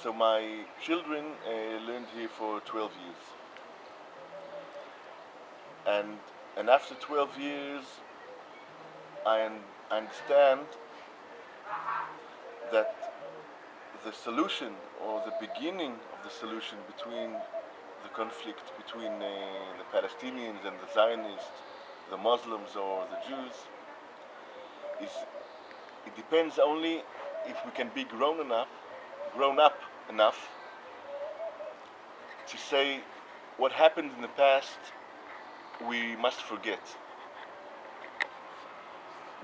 So my children learned here for 12 years, and after 12 years, I understand that the solution or the beginning of the solution between the conflict between the Palestinians and the Zionists, the Muslims or the Jews, is it depends only if we can be grown up enough to say what happened in the past we must forget.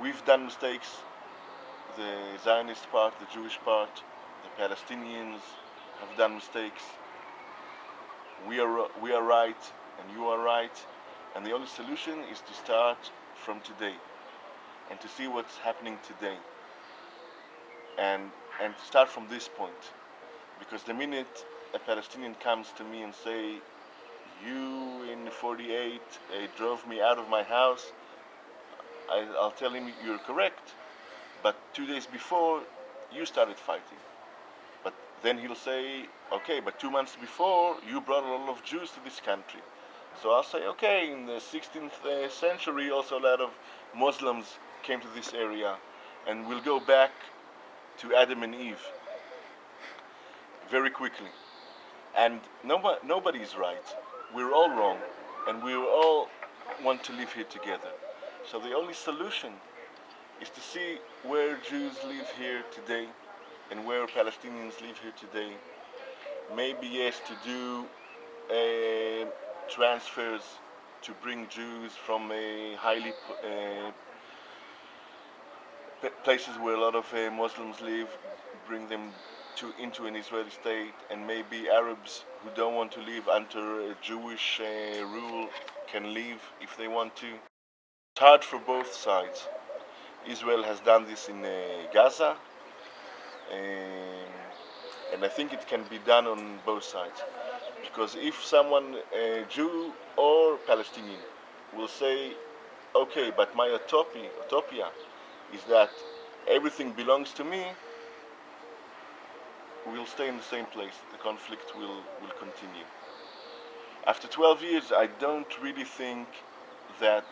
We've done mistakes, the Zionist part, the Jewish part, the Palestinians have done mistakes. We are right and you are right, and the only solution is to start from today and to see what's happening today and to start from this point, because the minute a Palestinian comes to me and say, you in 48 drove me out of my house, I'll tell him you're correct, but 2 days before you started fighting. But then he'll say, okay, but 2 months before you brought a lot of Jews to this country. So I'll say, okay, in the 16th century also a lot of Muslims came to this area, and we'll go back to Adam and Eve very quickly. And nobody is right. We're all wrong, and we all want to live here together. So the only solution is to see where Jews live here today and where Palestinians live here today. Maybe yes, to do transfers to bring Jews from highly places where a lot of Muslims live, bring them into an Israeli state, and maybe Arabs who don't want to live under Jewish rule can leave if they want to. It's hard for both sides. Israel has done this in Gaza, and I think it can be done on both sides. Because if someone, Jew or Palestinian, will say, okay, but my utopia is that everything belongs to me, we'll stay in the same place. The conflict will continue. After 12 years, I don't really think that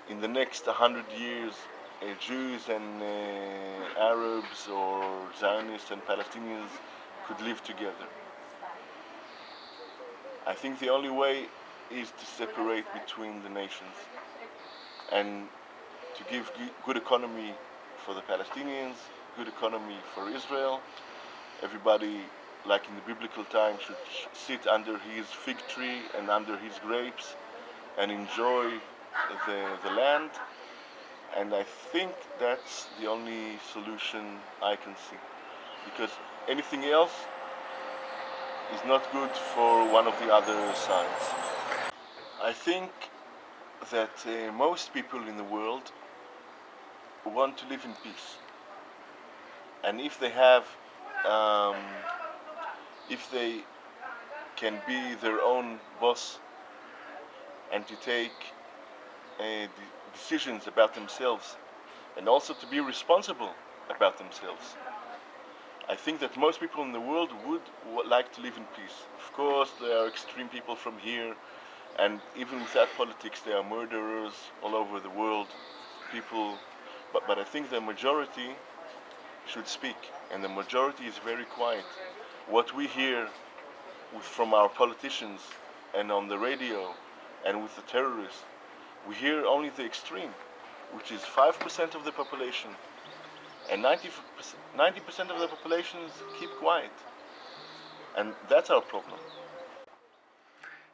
in the next 100 years, Jews and Arabs or Zionists and Palestinians could live together. I think the only way is to separate between the nations and to give good economy for the Palestinians, good economy for Israel. Everybody, like in the biblical times, should sit under his fig tree and under his grapes and enjoy the land. And I think that's the only solution I can see, because anything else is not good for one of the other sides. I think that most people in the world want to live in peace, and if they have, if they can be their own boss and to take decisions about themselves and also to be responsible about themselves, I think that most people in the world would like to live in peace. Of course, there are extreme people from here, and even without politics, there are murderers all over the world, people, but I think the majority should speak, and the majority is very quiet. What we hear from our politicians and on the radio and with the terrorists, we hear only the extreme, which is 5% of the population, and 90% of the population keep quiet, and that's our problem.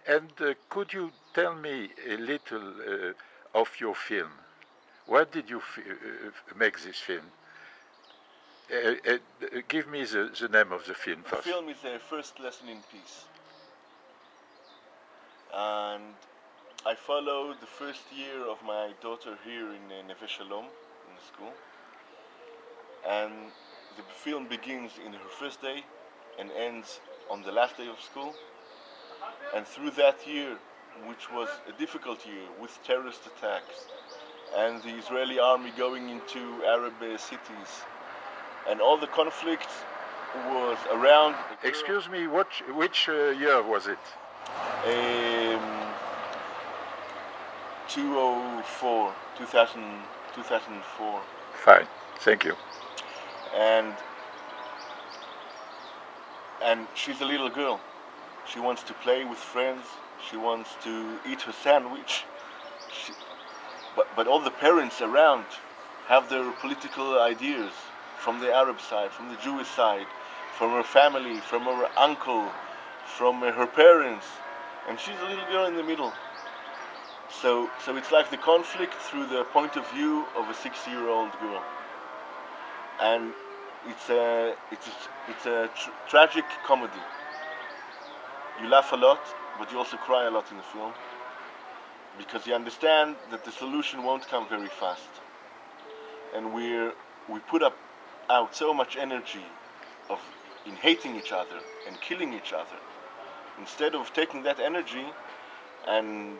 And could you tell me a little of your film? Where did you make this film? Give me the name of the film first. The film is a first lesson in peace, and I followed the first year of my daughter here in Neve Shalom, in the school, and the film begins in her first day and ends on the last day of school. And through that year, which was a difficult year with terrorist attacks and the Israeli army going into Arab cities and all the conflict was around. Excuse me, which year was it? 204, 2004. Fine, thank you. And she's a little girl. She wants to play with friends. She wants to eat her sandwich. But all the parents around have their political ideas from the Arab side, from the Jewish side, from her family, from her uncle, from her parents, and she's a little girl in the middle. So it's like the conflict through the point of view of a 6-year-old girl, and it's a tragic comedy. You laugh a lot, but you also cry a lot in the film because you understand that the solution won't come very fast, and we put out so much energy of in hating each other and killing each other instead of taking that energy and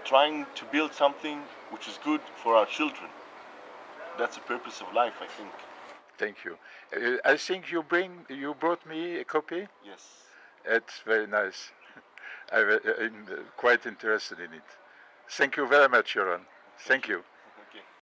trying to build something which is good for our children. That's the purpose of life, I think. Thank you. I think you brought me a copy. Yes. It's very nice. I'm quite interested in it. Thank you very much, Ioran. Thank you.